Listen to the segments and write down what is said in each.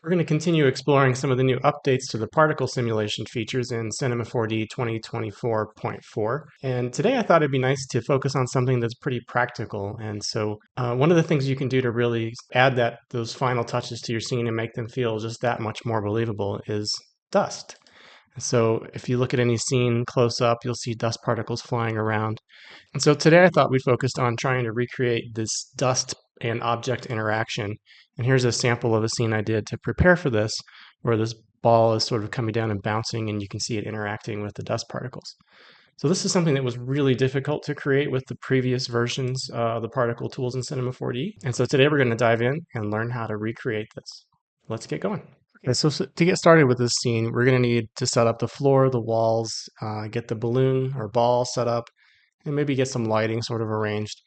We're going to continue exploring some of the new updates to the particle simulation features in Cinema 4D 2024.4. And today I thought it'd be nice to focus on something that's pretty practical. And so one of the things you can do to really add those final touches to your scene and make them feel just that much more believable is dust. So if you look at any scene close up, you'll see dust particles flying around. And so today I thought we focused on trying to recreate this dust and object interaction. And here's a sample of a scene I did to prepare for this, where this ball is sort of coming down and bouncing, and you can see it interacting with the dust particles. So this is something that was really difficult to create with the previous versions of the particle tools in Cinema 4D. And so today we're going to dive in and learn how to recreate this. Let's get going. Okay, so to get started with this scene, we're going to need to set up the floor, the walls, get the balloon or ball set up, and maybe get some lighting sort of arranged.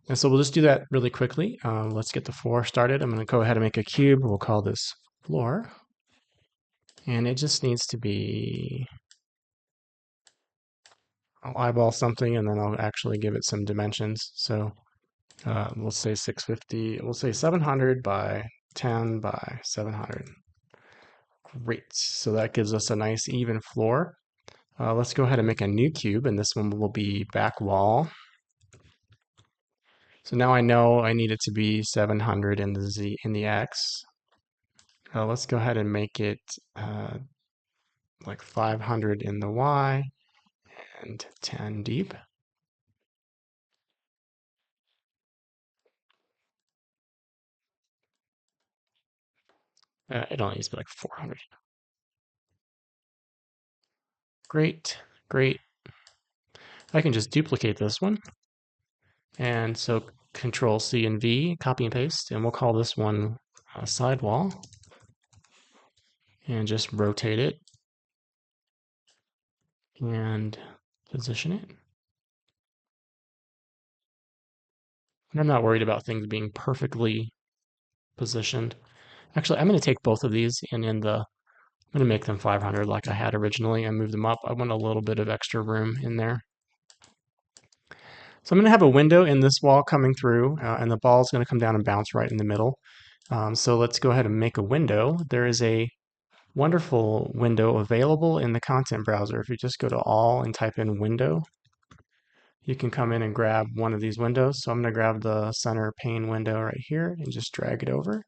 And so we'll just do that really quickly. Let's get the floor started. I'm going to go ahead and make a cube. We'll call this floor. And it just needs to be, I'll eyeball something and then I'll actually give it some dimensions. So we'll say 650, we'll say 700 by 10 by 700. Great. So that gives us a nice even floor. Let's go ahead and make a new cube, and this one will be back wall. So now I know I need it to be 700 in the x. Let's go ahead and make it like 500 in the y and 10 deep. It only needs to be like 400. Great, great. I can just duplicate this one. And so Control C and V, copy and paste, and we'll call this one sidewall. And just rotate it and position it. And I'm not worried about things being perfectly positioned. Actually, I'm going to take both of these and I'm going to make them 500 like I had originally and move them up. I want a little bit of extra room in there. So I'm going to have a window in this wall coming through, and the ball is going to come down and bounce right in the middle. So let's go ahead and make a window. There is a wonderful window available in the content browser. If you just go to all and type in window, you can come in and grab one of these windows. So I'm going to grab the center pane window right here and just drag it over.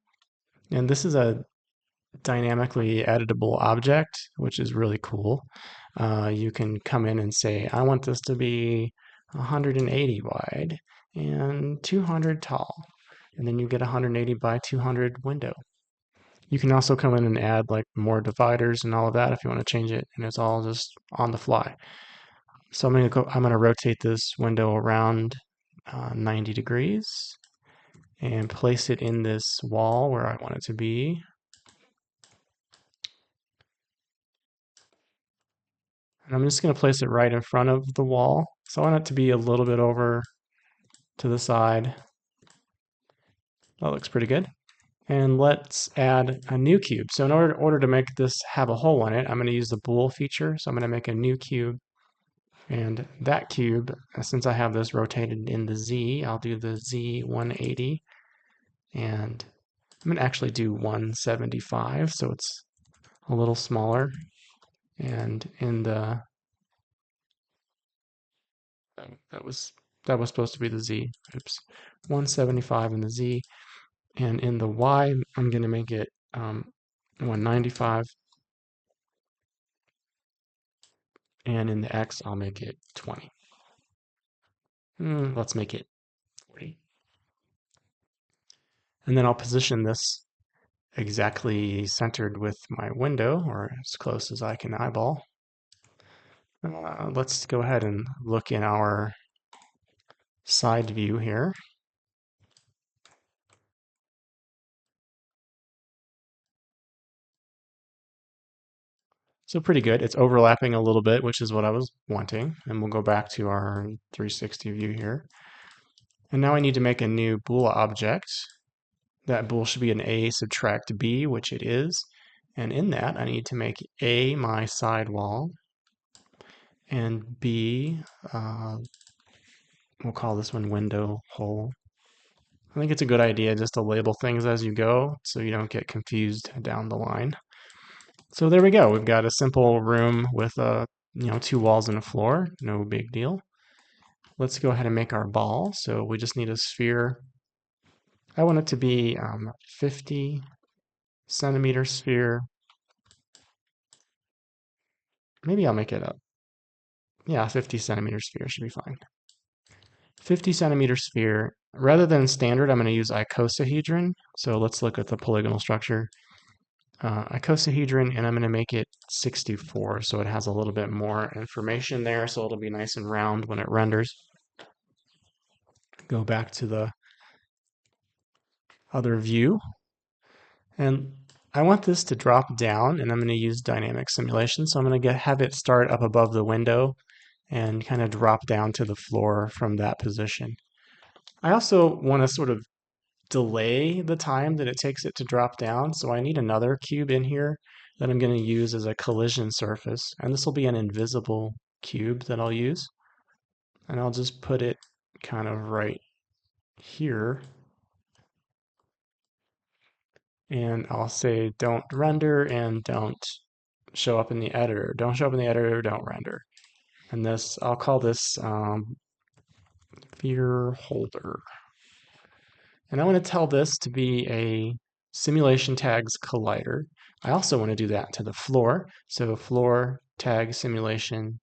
And this is a dynamically editable object, which is really cool. You can come in and say, I want this to be 180 wide and 200 tall. And then you get 180 by 200 window. You can also come in and add like more dividers and all of that if you want to change it, and it's all just on the fly. So I'm going to rotate this window around 90 degrees and place it in this wall where I want it to be. And I'm just going to place it right in front of the wall. So I want it to be a little bit over to the side. That looks pretty good. And let's add a new cube. So in order to make this have a hole in it, I'm going to use the bool feature. So I'm going to make a new cube. And that cube, since I have this rotated in the Z, I'll do the Z 180. And I'm going to actually do 175, so it's a little smaller. And in the that was supposed to be the Z. Oops, 175 in the Z, and in the Y, I'm going to make it 195, and in the X, I'll make it 20. Let's make it 40. And then I'll position this exactly centered with my window, or as close as I can eyeball. Let's go ahead and look in our side view here. So pretty good. It's overlapping a little bit, which is what I was wanting. And we'll go back to our 360 view here. And now I need to make a new bool object. That bool should be an A subtract B, which it is. And in that, I need to make A my sidewall, and B, we'll call this one window hole. I think it's a good idea just to label things as you go so you don't get confused down the line. So there we go. We've got a simple room with two walls and a floor. No big deal. Let's go ahead and make our ball. So we just need a sphere. I want it to be 50 centimeter sphere. Maybe I'll make it up. Yeah, 50 centimeter sphere should be fine. 50 centimeter sphere. Rather than standard, I'm going to use icosahedron. So let's look at the polygonal structure. Icosahedron, and I'm going to make it 64, so it has a little bit more information there, so it'll be nice and round when it renders. Go back to the other view, and I want this to drop down, and I'm going to use dynamic simulation, so I'm going to have it start up above the window and kind of drop down to the floor from that position. I also want to sort of delay the time that it takes it to drop down. So I need another cube in here that I'm going to use as a collision surface. And this will be an invisible cube that I'll use. And I'll just put it kind of right here. And I'll say don't render and don't show up in the editor. Don't show up in the editor, don't render. And this, I'll call this sphere holder. And I want to tell this to be a simulation tags collider. I also want to do that to the floor. So floor tag simulation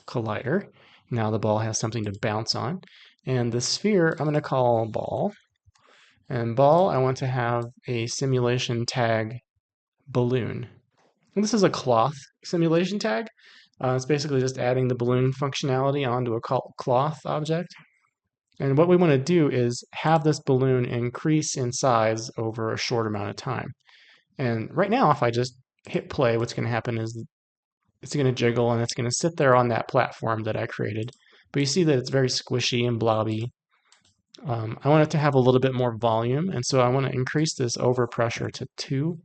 collider. Now the ball has something to bounce on. And the sphere I'm going to call ball. And ball, I want to have a simulation tag balloon. And this is a cloth simulation tag. It's basically just adding the balloon functionality onto a cloth object. And what we want to do is have this balloon increase in size over a short amount of time. And right now, if I just hit play, what's going to happen is it's going to jiggle and it's going to sit there on that platform that I created. But you see that it's very squishy and blobby. I want it to have a little bit more volume, and so I want to increase this overpressure to 2.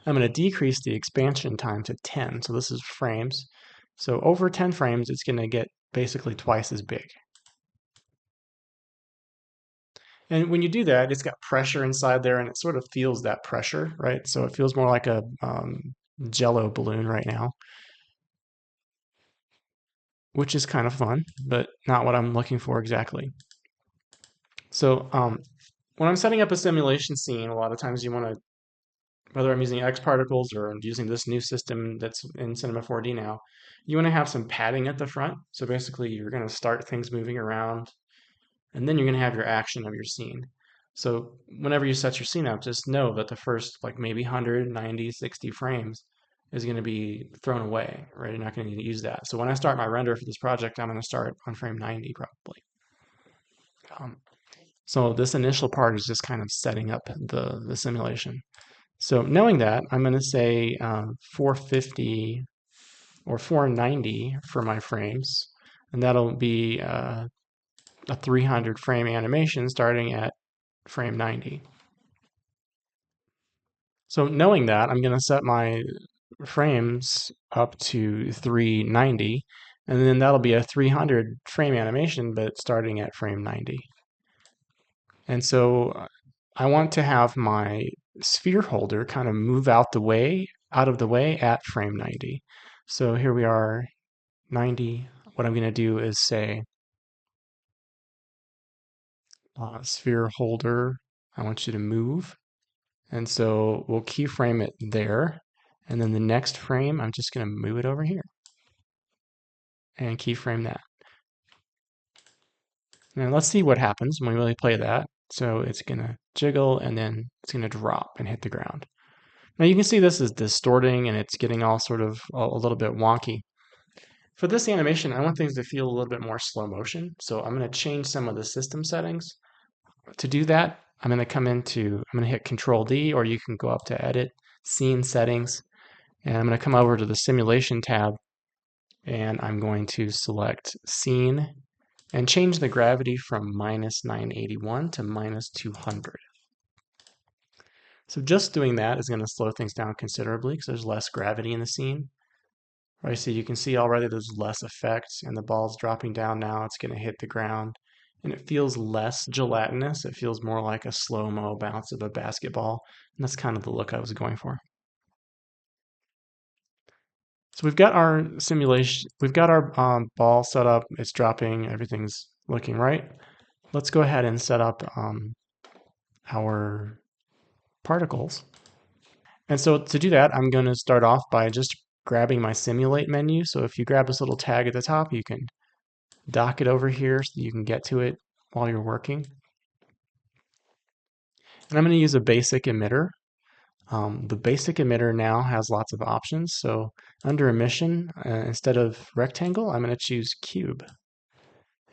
I'm going to decrease the expansion time to 10. So this is frames. So over 10 frames, it's going to get basically twice as big. And when you do that, it's got pressure inside there, and it sort of feels that pressure, right? So it feels more like a jello balloon right now, which is kind of fun, but not what I'm looking for exactly. So when I'm setting up a simulation scene, a lot of times you want to, whether I'm using X particles or I'm using this new system that's in Cinema 4D now, you want to have some padding at the front. So basically, you're going to start things moving around, and then you're going to have your action of your scene. So whenever you set your scene up, just know that the first like maybe 100, 90, 60 frames is going to be thrown away, right? You're not going to need to use that. So when I start my render for this project, I'm going to start on frame 90 probably. So this initial part is just kind of setting up the simulation. So knowing that, I'm going to say 450 or 490 for my frames, and that'll be a 300 frame animation starting at frame 90. So knowing that, I'm going to set my frames up to 390, and then that'll be a 300 frame animation, but starting at frame 90. And so I want to have my sphere holder kind of move out of the way at frame 90. So here we are, 90. What I'm going to do is say sphere holder, I want you to move. And so we'll keyframe it there. And then the next frame, I'm just going to move it over here and keyframe that. Now let's see what happens when we really play that. So it's going to jiggle and then it's going to drop and hit the ground. Now you can see this is distorting and it's getting all sort of a little bit wonky. For this animation, I want things to feel a little bit more slow motion. So I'm going to change some of the system settings. To do that, I'm going to hit Control D, or you can go up to Edit, Scene Settings, and I'm going to come over to the Simulation tab, and I'm going to select Scene and change the gravity from -981 to -200. So just doing that is going to slow things down considerably because there's less gravity in the scene. Right, so you can see already there's less effect and the ball's dropping down now. It's going to hit the ground and it feels less gelatinous. It feels more like a slow-mo bounce of a basketball, and that's kind of the look I was going for. So we've got our simulation, we've got our ball set up, it's dropping, everything's looking right. Let's go ahead and set up our particles. And so to do that, I'm going to start off by just grabbing my simulate menu. So if you grab this little tag at the top, you can dock it over here so you can get to it while you're working. And I'm going to use a basic emitter. The basic emitter now has lots of options. So under emission, instead of rectangle, I'm going to choose cube.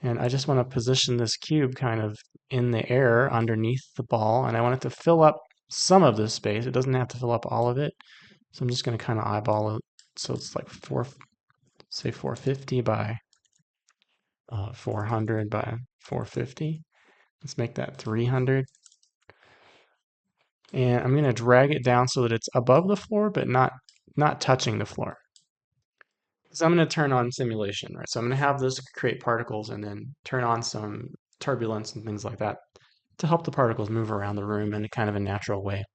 And I just want to position this cube kind of in the air underneath the ball, and I want it to fill up some of this space. It doesn't have to fill up all of it. So I'm just going to kind of eyeball it. So it's like say 450 by 400 by 450. Let's make that 300. And I'm going to drag it down so that it's above the floor, but not touching the floor. So I'm going to turn on simulation, right? So I'm going to have this create particles and then turn on some turbulence and things like that to help the particles move around the room in a kind of a natural way.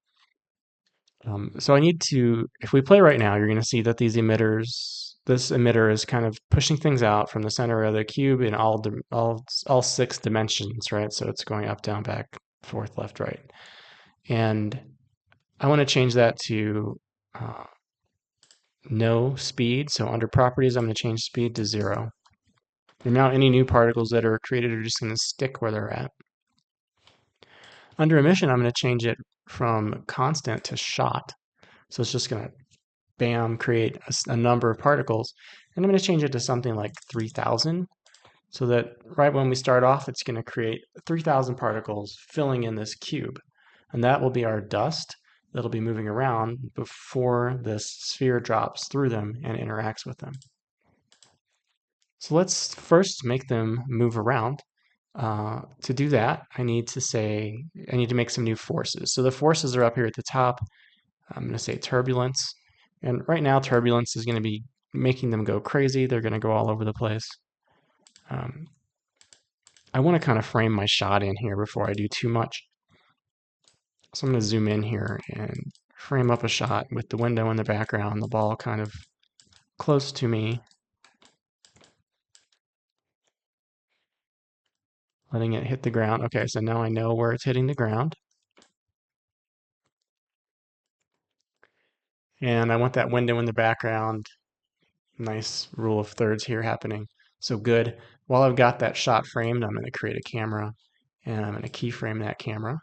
So I need to, if we play right now, you're going to see that these emitters, this emitter is kind of pushing things out from the center of the cube in all 6 dimensions, right? So it's going up, down, back, forth, left, right. And I want to change that to no speed. So under properties, I'm going to change speed to 0. And now any new particles that are created are just going to stick where they're at. Under emission, I'm going to change it from constant to shot. So it's just going to, bam, create a number of particles. And I'm going to change it to something like 3,000 so that right when we start off, it's going to create 3,000 particles filling in this cube. And that will be our dust that'll be moving around before this sphere drops through them and interacts with them. So let's first make them move around. To do that, I need to make some new forces. So the forces are up here at the top. I'm going to say turbulence. And right now, turbulence is going to be making them go crazy. They're going to go all over the place. I want to kind of frame my shot in here before I do too much. So I'm going to zoom in here and frame up a shot with the window in the background, the ball kind of close to me, letting it hit the ground. Okay, so now I know where it's hitting the ground. And I want that window in the background. Nice rule of thirds here happening. So good. While I've got that shot framed, I'm going to create a camera, and I'm going to keyframe that camera.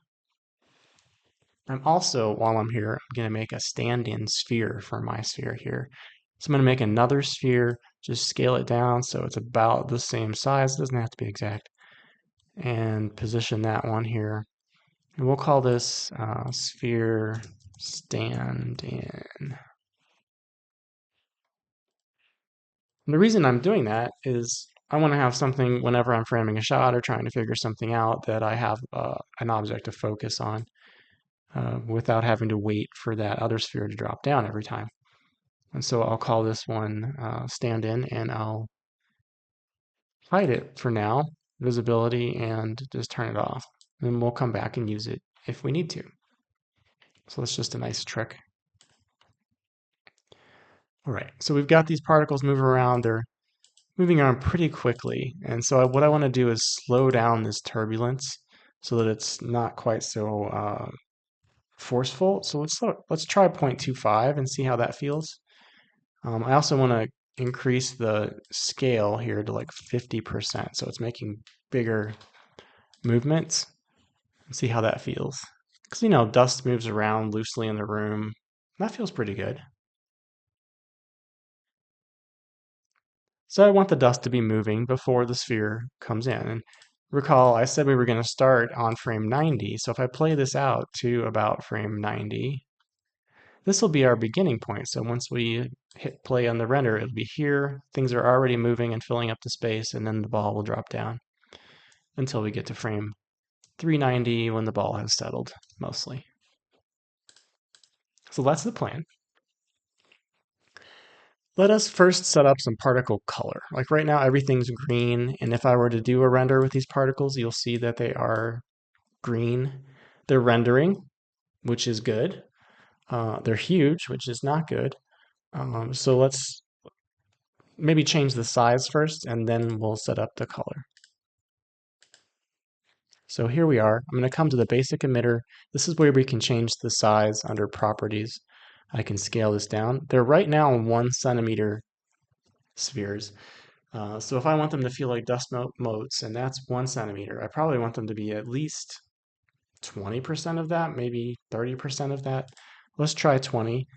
I'm also, while I'm here, I'm going to make a stand-in sphere for my sphere here. So I'm going to make another sphere, just scale it down so it's about the same size. It doesn't have to be exact. And position that one here. And we'll call this sphere stand-in. And the reason I'm doing that is I want to have something whenever I'm framing a shot or trying to figure something out that I have an object to focus on without having to wait for that other sphere to drop down every time. And so I'll call this one stand in, and I'll hide it for now, visibility, and just turn it off. And we'll come back and use it if we need to. So that's just a nice trick. All right, so we've got these particles moving around. They're moving around pretty quickly. And so what I want to do is slow down this turbulence so that it's not quite so forceful. So let's try 0.25 and see how that feels. I also want to increase the scale here to like 50%. So it's making bigger movements and see how that feels. Because, you know, dust moves around loosely in the room. That feels pretty good. So I want the dust to be moving before the sphere comes in. And recall, I said we were going to start on frame 90. So if I play this out to about frame 90, this will be our beginning point. So once we hit play on the render, it'll be here. Things are already moving and filling up the space, and then the ball will drop down until we get to frame 390 when the ball has settled, mostly. So that's the plan. Let us first set up some particle color. Like right now, everything's green, and if I were to do a render with these particles, you'll see that they are green. They're rendering, which is good. They're huge, which is not good. So let's maybe change the size first, and then we'll set up the color. So here we are. I'm going to come to the basic emitter. This is where we can change the size under properties. I can scale this down. They're right now 1 centimeter spheres. So if I want them to feel like dust motes, and that's 1 centimeter, I probably want them to be at least 20% of that, maybe 30% of that. Let's try 20%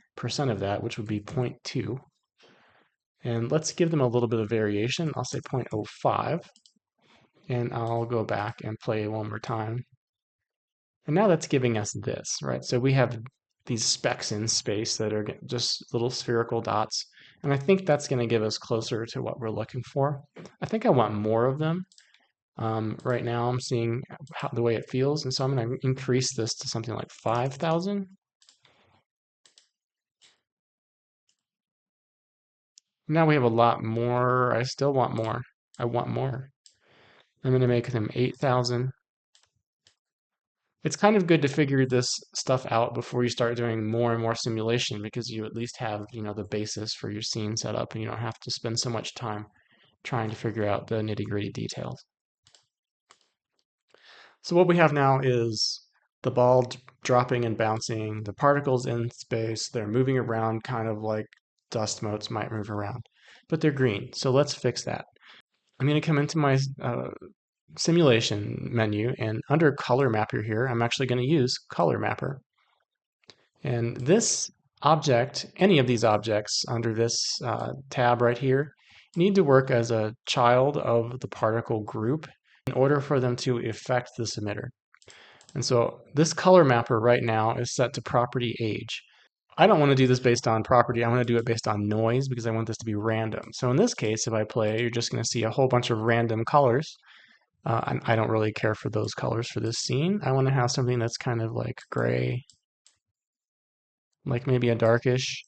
of that, which would be 0.2. And let's give them a little bit of variation. I'll say 0.05. And I'll go back and play one more time. And now that's giving us this, right? So we have these specks in space that are just little spherical dots. And I think that's going to give us closer to what we're looking for. I think I want more of them. Right now I'm seeing the way it feels. And so I'm going to increase this to something like 5,000. Now we have a lot more. I still want more. I want more. I'm going to make them 8,000. It's kind of good to figure this stuff out before you start doing more and more simulation because you at least have, the basis for your scene set up and you don't have to spend so much time trying to figure out the nitty-gritty details. So what we have now is the ball dropping and bouncing, the particles in space, they're moving around kind of like dust motes might move around, but they're green. So let's fix that. I'm going to come into my simulation menu, and under color mapper here, I'm actually going to use color mapper. And this object, any of these objects under this tab right here, need to work as a child of the particle group in order for them to affect this emitter. And so this color mapper right now is set to property age. I don't want to do this based on property. I want to do it based on noise because I want this to be random. So in this case, if I play, you're just going to see a whole bunch of random colors. I don't really care for those colors for this scene. I want to have something that's kind of like gray, like maybe a darkish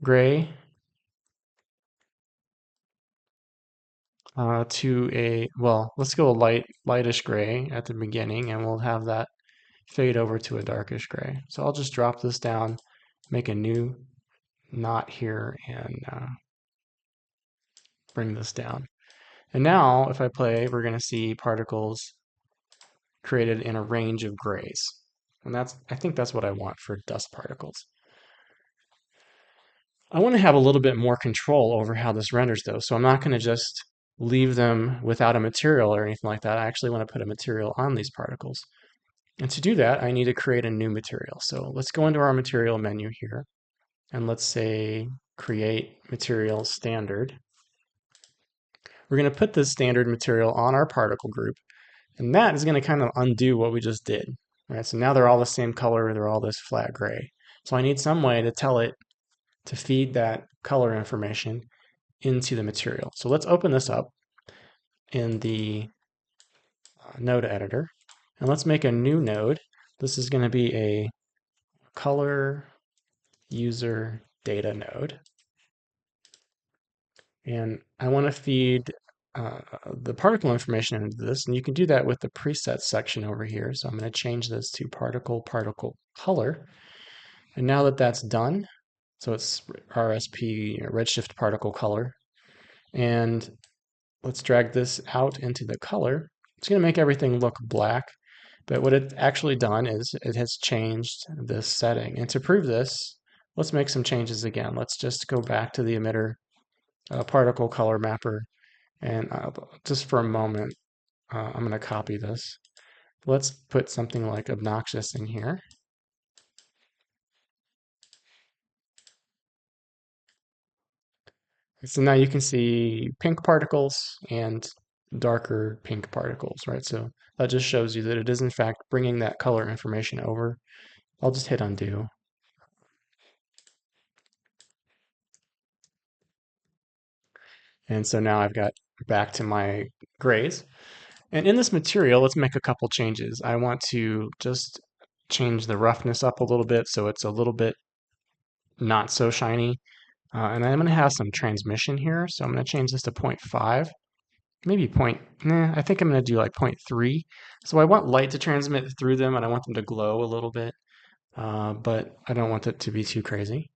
gray to well, let's go a lightish gray at the beginning, and we'll have that fade over to a darkish gray. So I'll just drop this down, make a new knot here, and bring this down. And now, if I play, we're going to see particles created in a range of grays. And I think that's what I want for dust particles. I want to have a little bit more control over how this renders though. So I'm not going to just leave them without a material or anything like that. I actually want to put a material on these particles. And to do that, I need to create a new material. So let's go into our material menu here. And let's say create material standard. We're going to put this standard material on our particle group. And that is going to kind of undo what we just did. Right? So now they're all the same color. They're all this flat gray. So I need some way to tell it to feed that color information into the material. So let's open this up in the node editor, and let's make a new node. This is going to be a color user data node. And I want to feed the particle information into this, and you can do that with the presets section over here. So I'm going to change this to particle color. And now that that's done, so it's RSP, redshift particle color, and let's drag this out into the color. It's going to make everything look black, but what it's actually done is it has changed this setting. And to prove this, let's make some changes again. Let's just go back to the emitter particle color mapper, and just for a moment, I'm going to copy this. Let's put something like obnoxious in here. So now you can see pink particles and darker pink particles, right? So that just shows you that it is in fact bringing that color information over. I'll just hit undo. And so now I've got back to my grays. And in this material, let's make a couple changes. I want to just change the roughness up a little bit so it's a little bit not so shiny. And I'm going to have some transmission here, so I'm going to change this to 0.5. Maybe I think I'm going to do like 0.3. So I want light to transmit through them, and I want them to glow a little bit, but I don't want it to be too crazy.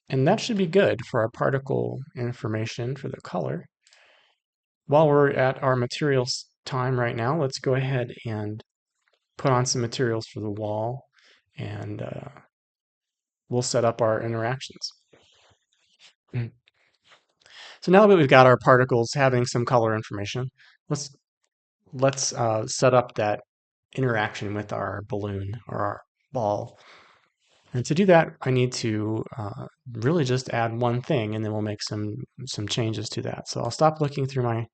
And that should be good for our particle information for the color. While we're at our materials time right now, let's go ahead and put on some materials for the wall, and we'll set up our interactions. Mm. So now that we've got our particles having some color information, let's set up that interaction with our balloon or our ball. And to do that, I need to really just add one thing, and then we'll make some changes to that. So I'll stop looking through my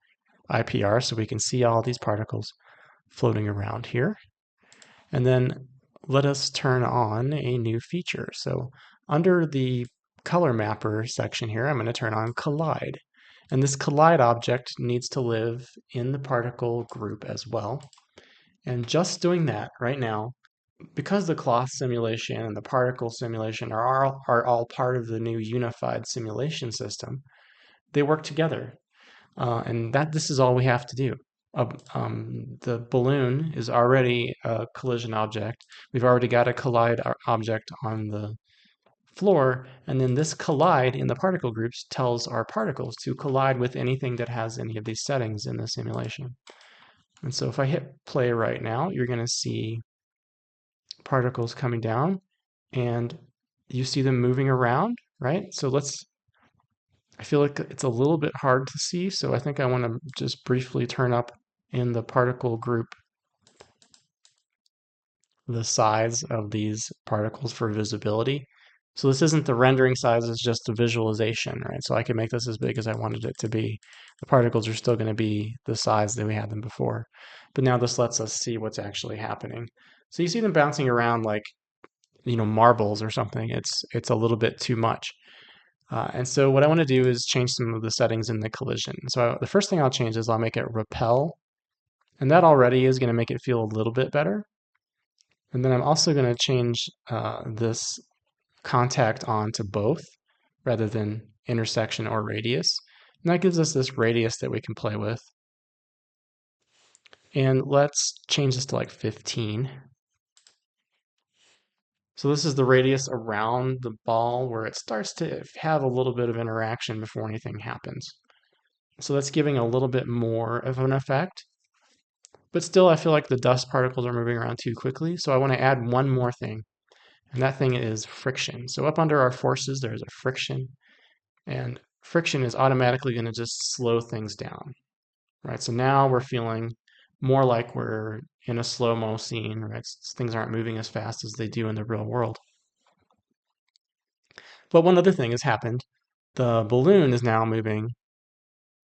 IPR so we can see all these particles floating around here. And then let us turn on a new feature. So under the color mapper section here, I'm going to turn on collide. And this collide object needs to live in the particle group as well. And just doing that right now, because the cloth simulation and the particle simulation are all part of the new unified simulation system, they work together. And this is all we have to do. The balloon is already a collision object. We've already got a collide object on the floor, and then this collide in the particle groups tells our particles to collide with anything that has any of these settings in the simulation. And so if I hit play right now, you're going to see particles coming down, and you see them moving around, right? So I feel like it's a little bit hard to see, so I think I want to just briefly turn up in the particle group the size of these particles for visibility. So this isn't the rendering size, it's just the visualization, right? So I can make this as big as I wanted it to be. The particles are still going to be the size that we had them before. But now this lets us see what's actually happening. So you see them bouncing around like, marbles or something. It's a little bit too much. And so what I want to do is change some of the settings in the collision. So the first thing I'll change is I'll make it repel. And that already is going to make it feel a little bit better. And then I'm also going to change this contact on to both rather than intersection or radius. And that gives us this radius that we can play with. And let's change this to like 15. So this is the radius around the ball where it starts to have a little bit of interaction before anything happens. So that's giving a little bit more of an effect. But still, I feel like the dust particles are moving around too quickly. So I want to add one more thing. And that thing is friction. So up under our forces, there's a friction. And friction is automatically going to just slow things down. Right? So now we're feeling more like we're in a slow-mo scene, right? Things aren't moving as fast as they do in the real world. But one other thing has happened. The balloon is now moving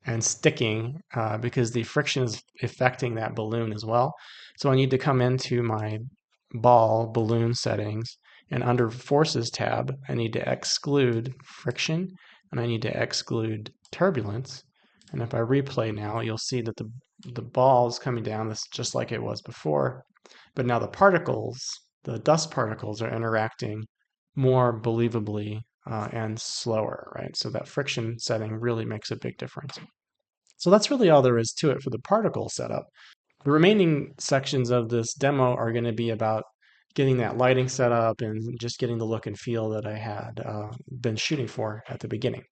and sticking because the friction is affecting that balloon as well. So I need to come into my ball balloon settings, and under forces tab, I need to exclude friction and I need to exclude turbulence. And if I replay now, you'll see that the ball is coming down this just like it was before, but now the particles, the dust particles, are interacting more believably and slower, right? So that friction setting really makes a big difference. So that's really all there is to it for the particle setup. The remaining sections of this demo are going to be about getting that lighting set up and just getting the look and feel that I had been shooting for at the beginning.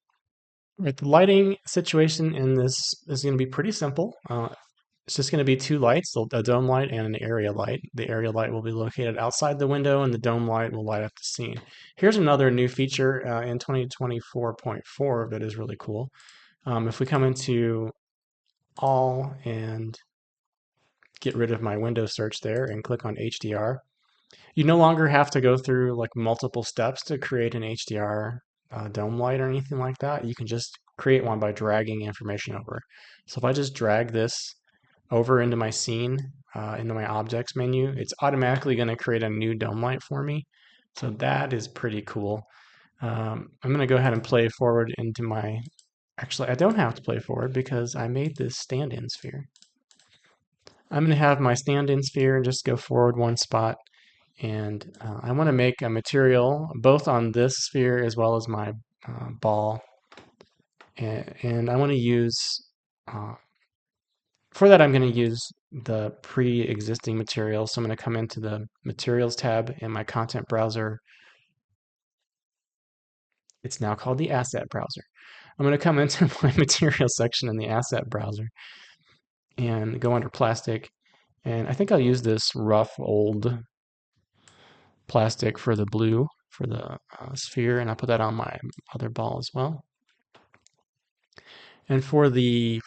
Right, the lighting situation in this is going to be pretty simple. It's just going to be two lights, a dome light and an area light. The area light will be located outside the window, and the dome light will light up the scene. Here's another new feature in 2024.4 that is really cool. If we come into all and get rid of my window search there and click on HDR, you no longer have to go through like multiple steps to create an HDR dome light or anything like that. You can just create one by dragging information over. So if I just drag this over into my scene, into my objects menu, it's automatically going to create a new dome light for me. So that is pretty cool. I'm going to go ahead and play forward into my, actually I don't have to play forward because I made this stand-in sphere. I'm going to have my stand-in sphere and just go forward one spot. And I want to make a material both on this sphere as well as my ball, and I want to use, uh, for that I'm going to use the pre-existing material. So I'm going to come into the materials tab in my content browser. It's now called the asset browser. I'm going to come into my material section in the asset browser and go under plastic. And I think I'll use this rough old plastic for the blue for the sphere, and I'll put that on my other ball as well. And for the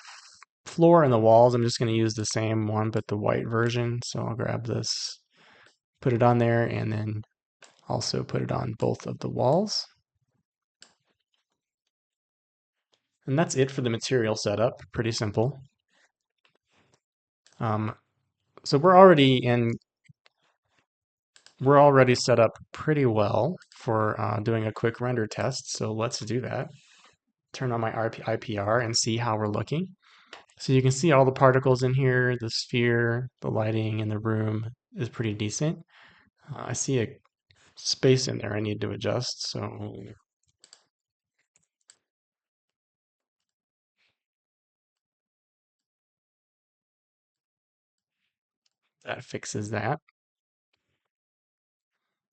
floor and the walls, I'm just going to use the same one, but the white version. So I'll grab this, put it on there, and then also put it on both of the walls. And that's it for the material setup. Pretty simple. So we're already set up pretty well for doing a quick render test. So let's do that. Turn on my IPR and see how we're looking. So you can see all the particles in here, the sphere, the lighting in the room is pretty decent. I see a space in there I need to adjust, so that fixes that.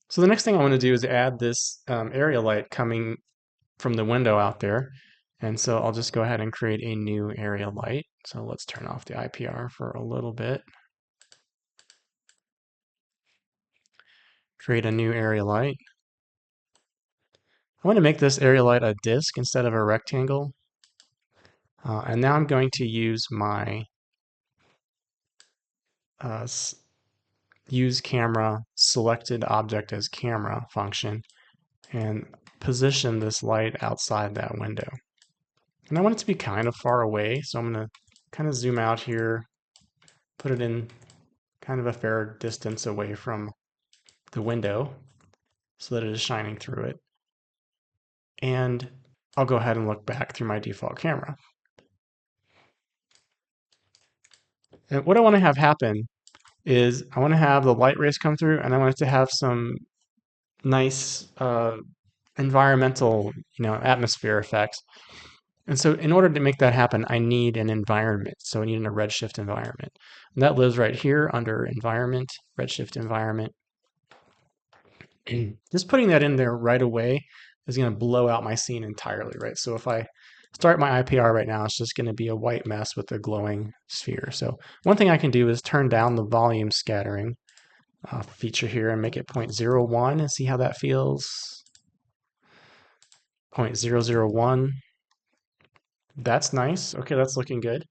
So the next thing I want to do is add this area light coming from the window out there. And so I'll just go ahead and create a new area light. So let's turn off the IPR for a little bit. Create a new area light. I want to make this area light a disk instead of a rectangle. And now I'm going to use my use camera selected object as camera function and position this light outside that window. And I want it to be kind of far away, so I'm going to kind of zoom out here, put it in kind of a fair distance away from the window so that it is shining through it. And I'll go ahead and look back through my default camera. And what I want to have happen is I want to have the light rays come through, and I want it to have some nice environmental, atmosphere effects. And so in order to make that happen, I need an environment. So I need a redshift environment. And that lives right here under environment, redshift environment. Just putting that in there right away is going to blow out my scene entirely, right? So if I start my IPR right now, it's just going to be a white mess with a glowing sphere. So one thing I can do is turn down the volume scattering feature here and make it 0.01 and see how that feels. 0.001. That's nice. Okay, that's looking good.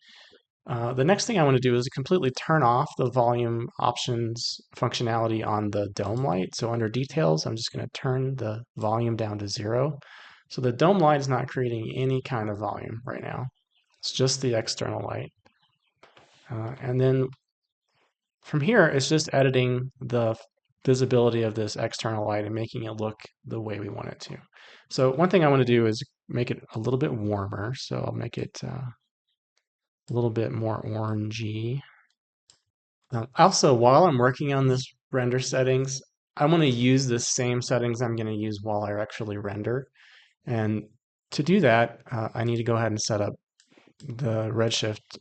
The next thing I want to do is completely turn off the volume options functionality on the dome light. So under details, I'm just going to turn the volume down to 0. So the dome light is not creating any kind of volume right now. It's just the external light. And then from here, it's just editing the visibility of this external light and making it look the way we want it to. So one thing I want to do is make it a little bit warmer. So I'll make it a little bit more orangey. Also, while I'm working on this render settings, I want to use the same settings I'm going to use while I actually render. And to do that, I need to go ahead and set up the redshift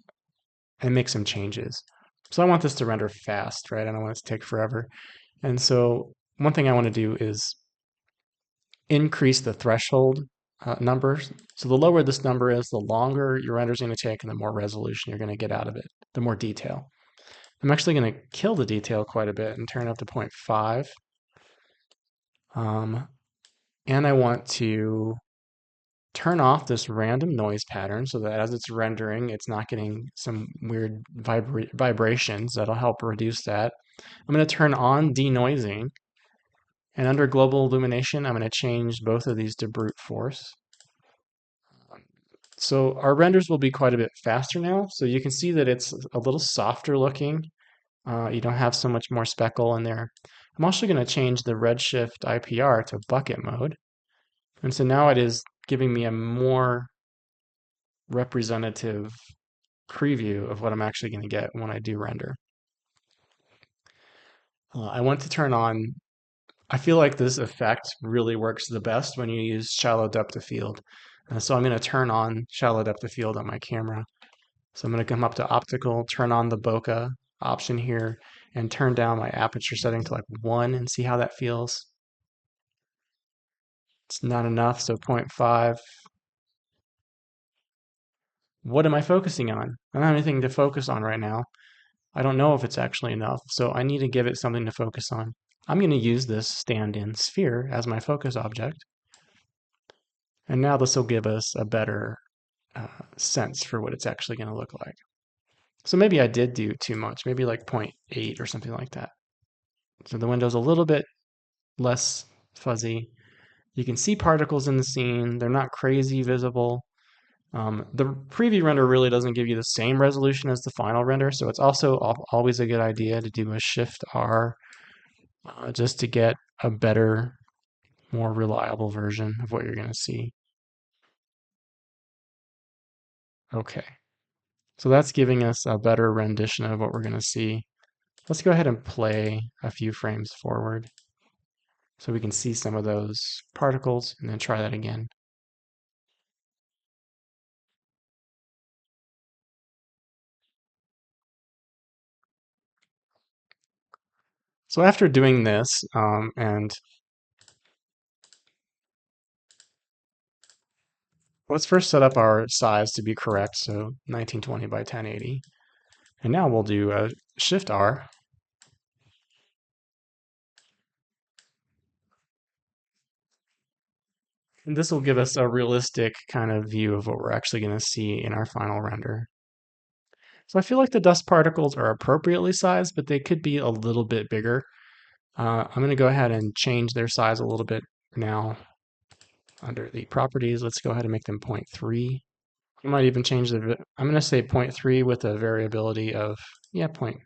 and make some changes. So I want this to render fast, right? I don't want it to take forever. And so one thing I want to do is increase the threshold numbers. So the lower this number is, the longer your render is going to take and the more resolution you're going to get out of it, the more detail. I'm actually going to kill the detail quite a bit and turn it up to 0.5. And I want to turn off this random noise pattern so that as it's rendering, it's not getting some weird vibrations. That'll help reduce that. I'm going to turn on denoising. And under global illumination, I'm going to change both of these to brute force. So our renders will be quite a bit faster now. So you can see that it's a little softer looking. You don't have so much more speckle in there. I'm also going to change the redshift IPR to bucket mode. And so now it is giving me a more representative preview of what I'm actually going to get when I do render. I want to turn on I feel like this effect really works the best when you use shallow depth of field. So I'm going to turn on shallow depth of field on my camera. So I'm going to come up to optical, turn on the bokeh option here, and turn down my aperture setting to like 1 and see how that feels. It's not enough, so 0.5. What am I focusing on? I don't have anything to focus on right now. I don't know if it's actually enough, so I need to give it something to focus on. I'm going to use this stand-in sphere as my focus object. And now this will give us a better sense for what it's actually going to look like. So maybe I did do too much, maybe like 0.8 or something like that. So the window's a little bit less fuzzy. You can see particles in the scene. They're not crazy visible. The preview render really doesn't give you the same resolution as the final render, so it's also always a good idea to do a Shift R just to get a better, more reliable version of what you're going to see. Okay, so that's giving us a better rendition of what we're going to see. Let's go ahead and play a few frames forward so we can see some of those particles and then try that again. So after doing this, and let's first set up our size to be correct, so 1920 by 1080. And now we'll do a Shift R. And this will give us a realistic kind of view of what we're actually going to see in our final render. So I feel like the dust particles are appropriately sized, but they could be a little bit bigger. I'm going to go ahead and change their size a little bit now. Under the properties, let's go ahead and make them 0.3. I might even change I'm going to say 0.3 with a variability of, yeah, 0.5.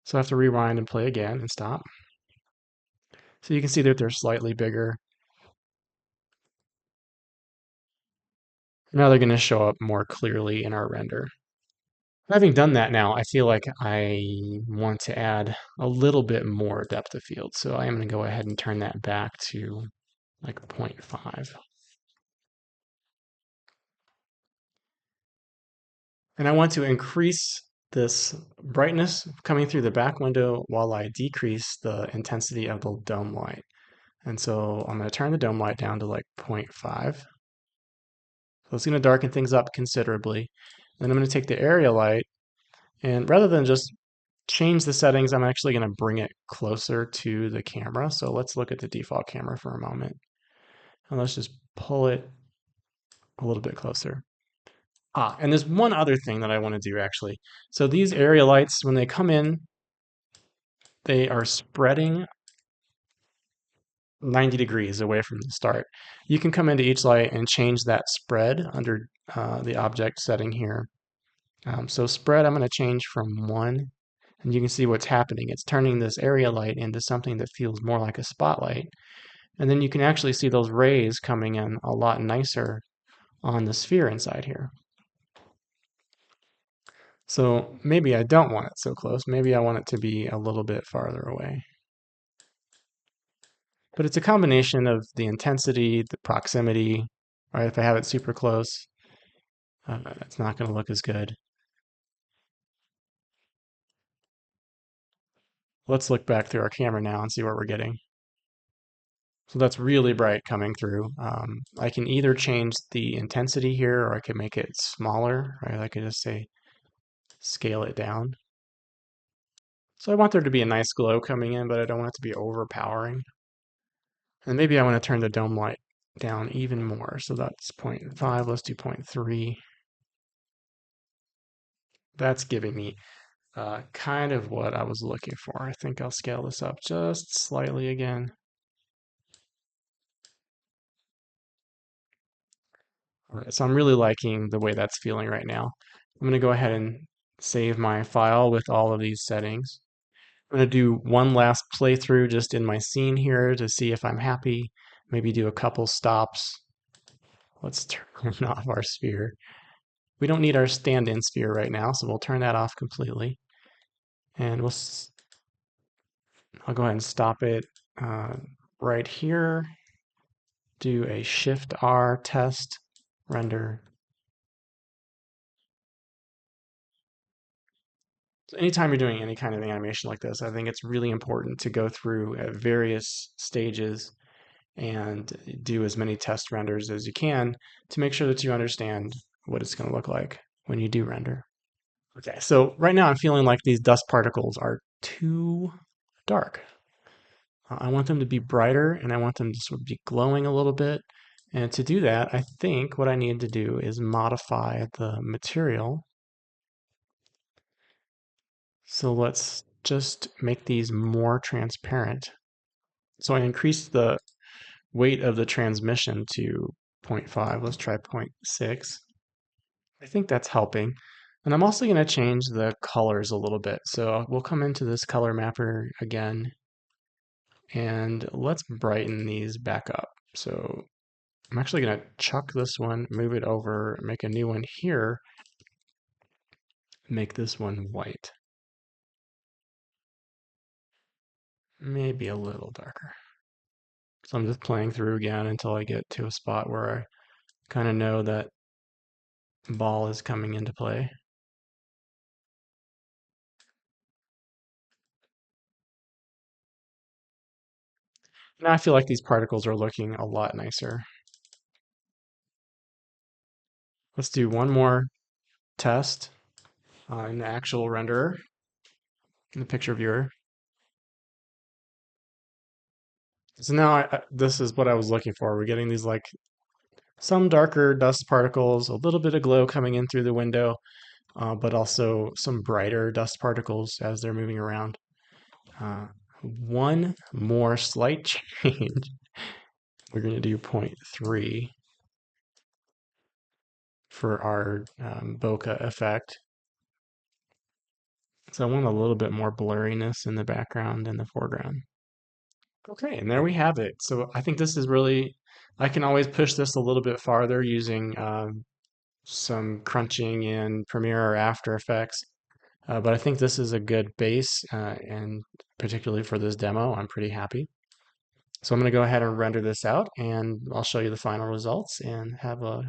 So I have to rewind and play again and stop. So you can see that they're slightly bigger. Now they're going to show up more clearly in our render. Having done that now, I feel like I want to add a little bit more depth of field. So I am going to go ahead and turn that back to like 0.5. And I want to increase this brightness coming through the back window while I decrease the intensity of the dome light. And so I'm going to turn the dome light down to like 0.5. So it's going to darken things up considerably. Then I'm going to take the area light, and rather than just change the settings, I'm actually going to bring it closer to the camera. So let's look at the default camera for a moment. And let's just pull it a little bit closer. And there's one other thing that I want to do actually. So these area lights, when they come in, they are spreading 90 degrees away from the start. You can come into each light and change that spread under the object setting here. So spread, I'm going to change from 1, and you can see what's happening. It's turning this area light into something that feels more like a spotlight. And then you can actually see those rays coming in a lot nicer on the sphere inside here. So maybe I don't want it so close. Maybe I want it to be a little bit farther away. But it's a combination of the intensity, the proximity, right? If I have it super close, it's not going to look as good. Let's look back through our camera now and see what we're getting. So that's really bright coming through. I can either change the intensity here, or I could make it smaller, right? I could just say scale it down. So I want there to be a nice glow coming in, but I don't want it to be overpowering. And maybe I want to turn the dome light down even more. So that's 0.5, let's do 0.3. That's giving me kind of what I was looking for. I think I'll scale this up just slightly again. All right, so I'm really liking the way that's feeling right now. I'm going to go ahead and save my file with all of these settings. I'm going to do one last playthrough just in my scene here to see if I'm happy. Maybe do a couple stops. Let's turn off our sphere. We don't need our stand-in sphere right now, so we'll turn that off completely. And I'll go ahead and stop it right here, do a Shift R test, render. So anytime you're doing any kind of animation like this, I think it's really important to go through at various stages and do as many test renders as you can to make sure that you understand what it's going to look like when you do render. Okay, so right now I'm feeling like these dust particles are too dark. I want them to be brighter and I want them to sort of be glowing a little bit. And to do that, I think what I need to do is modify the material. So let's just make these more transparent. So I increased the weight of the transmission to 0.5. Let's try 0.6. I think that's helping. And I'm also going to change the colors a little bit. So we'll come into this color mapper again, and let's brighten these back up. So I'm actually going to chuck this one, move it over, make a new one here, make this one white. Maybe a little darker. So I'm just playing through again until I get to a spot where I kind of know that ball is coming into play. Now I feel like these particles are looking a lot nicer. Let's do one more test in the actual renderer, in the picture viewer. So now this is what I was looking for. We're getting these like some darker dust particles, a little bit of glow coming in through the window, but also some brighter dust particles as they're moving around. One more slight change. We're going to do 0.3 for our bokeh effect. So I want a little bit more blurriness in the background and the foreground. Okay, and there we have it. So I think this is really, I can always push this a little bit farther using some crunching in Premiere or After Effects. But I think this is a good base, and particularly for this demo, I'm pretty happy. So I'm going to go ahead and render this out, and I'll show you the final results and have a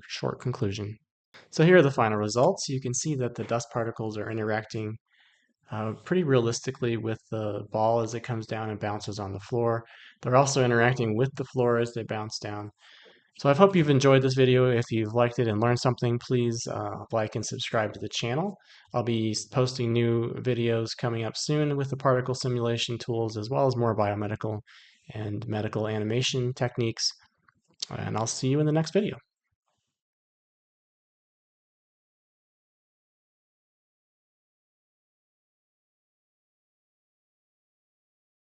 short conclusion. So here are the final results. You can see that the dust particles are interacting pretty realistically with the ball as it comes down and bounces on the floor. They're also interacting with the floor as they bounce down. So I hope you've enjoyed this video. If you've liked it and learned something, please like and subscribe to the channel. I'll be posting new videos coming up soon with the particle simulation tools, as well as more biomedical and medical animation techniques. And I'll see you in the next video.